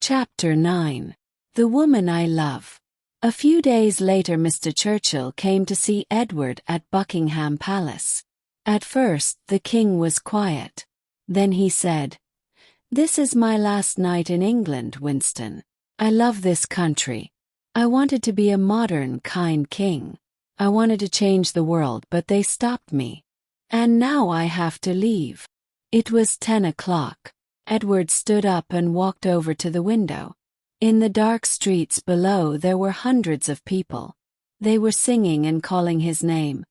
Chapter 9. The Woman I Love. A few days later Mr. Churchill came to see Edward at Buckingham Palace. At first, the king was quiet. Then he said, "This is my last night in England, Winston. I love this country. I wanted to be a modern, kind king. I wanted to change the world, but they stopped me. And now I have to leave." It was 10 o'clock. Edward stood up and walked over to the window. In the dark streets below there were hundreds of people. They were singing and calling his name.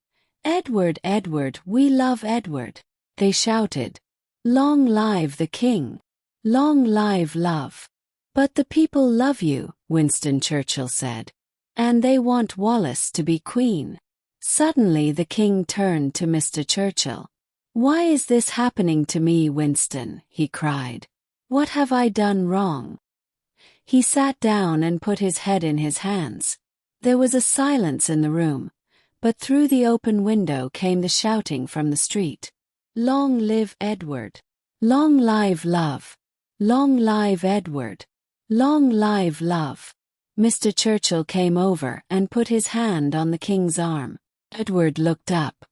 "Edward, Edward, we love Edward." They shouted, "Long live the king! Long live love!" "But the people love you," Winston Churchill said. "And they want Wallis to be queen." Suddenly the king turned to Mr. Churchill. "Why is this happening to me, Winston?" he cried. "What have I done wrong?" He sat down and put his head in his hands. There was a silence in the room, but through the open window came the shouting from the street. "Long live Edward! Long live love! Long live Edward! Long live love!" Mr. Churchill came over and put his hand on the king's arm. Edward looked up.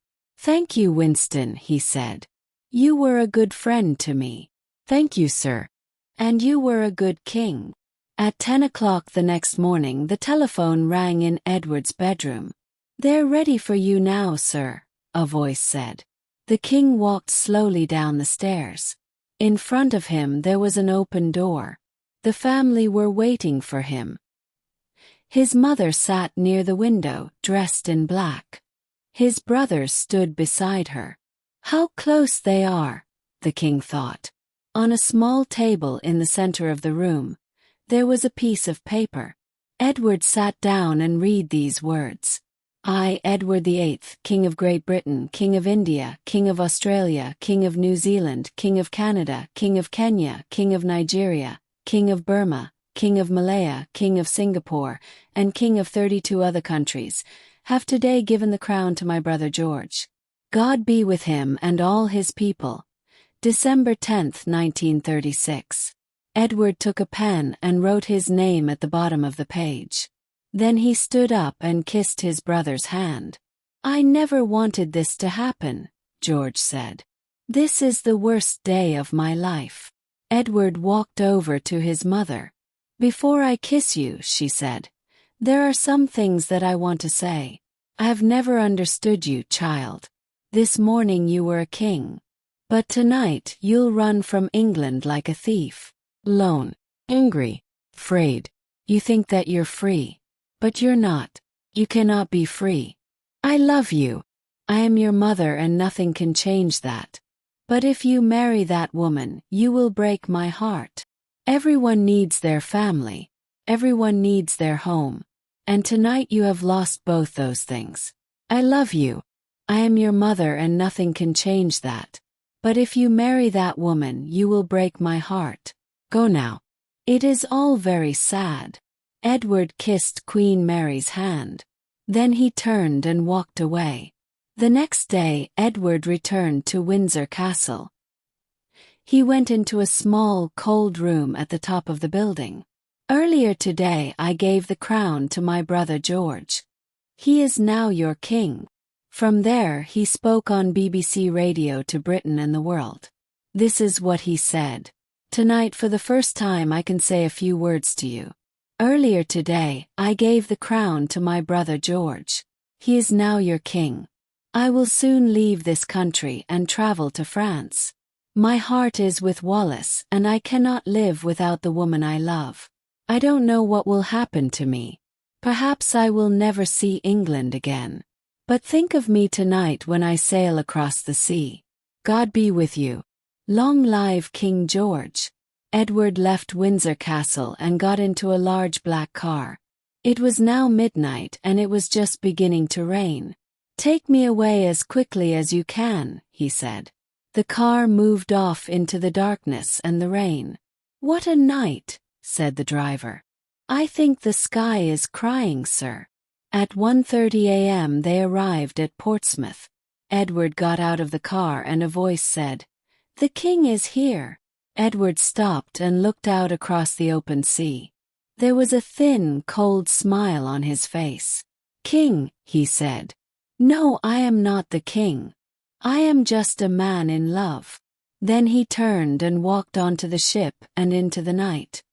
"Thank you, Winston," he said. "You were a good friend to me." "Thank you, sir." "And you were a good king." At 10 o'clock the next morning the telephone rang in Edward's bedroom. "They're ready for you now, sir," a voice said. The king walked slowly down the stairs. In front of him there was an open door. The family were waiting for him. His mother sat near the window, dressed in black. His brothers stood beside her. "How close they are," the king thought. On a small table in the center of the room, there was a piece of paper. Edward sat down and read these words. "I, Edward VIII, King of Great Britain, King of India, King of Australia, King of New Zealand, King of Canada, King of Kenya, King of Nigeria, King of Burma, King of Malaya, King of Singapore, and King of 32 other countries, have today given the crown to my brother George. God be with him and all his people. December 10, 1936. Edward took a pen and wrote his name at the bottom of the page. Then he stood up and kissed his brother's hand. "I never wanted this to happen," George said. "This is the worst day of my life." Edward walked over to his mother. "Before I kiss you," she said, "there are some things that I want to say. I have never understood you, child. This morning you were a king. But tonight you'll run from England like a thief. Alone, angry, afraid. You think that you're free. But you're not. You cannot be free. I love you. I am your mother and nothing can change that. But if you marry that woman, you will break my heart. Everyone needs their family. Everyone needs their home. And tonight you have lost both those things. I love you. I am your mother and nothing can change that. But if you marry that woman, you will break my heart. Go now. It is all very sad." Edward kissed Queen Mary's hand. Then he turned and walked away. The next day, Edward returned to Windsor Castle. He went into a small, cold room at the top of the building. "Earlier today I gave the crown to my brother George. He is now your king." From there he spoke on BBC Radio to Britain and the world. This is what he said. "Tonight for the first time I can say a few words to you. Earlier today I gave the crown to my brother George. He is now your king. I will soon leave this country and travel to France. My heart is with Wallis and I cannot live without the woman I love. I don't know what will happen to me. Perhaps I will never see England again. But think of me tonight when I sail across the sea. God be with you. Long live King George." Edward left Windsor Castle and got into a large black car. It was now midnight and it was just beginning to rain. "Take me away as quickly as you can," he said. The car moved off into the darkness and the rain. "What a night," said the driver. "I think the sky is crying, sir." At 1:30 a.m. they arrived at Portsmouth. Edward got out of the car and a voice said, "The king is here." Edward stopped and looked out across the open sea. There was a thin, cold smile on his face. "King," he said. "No, I am not the king. I am just a man in love." Then he turned and walked onto the ship and into the night.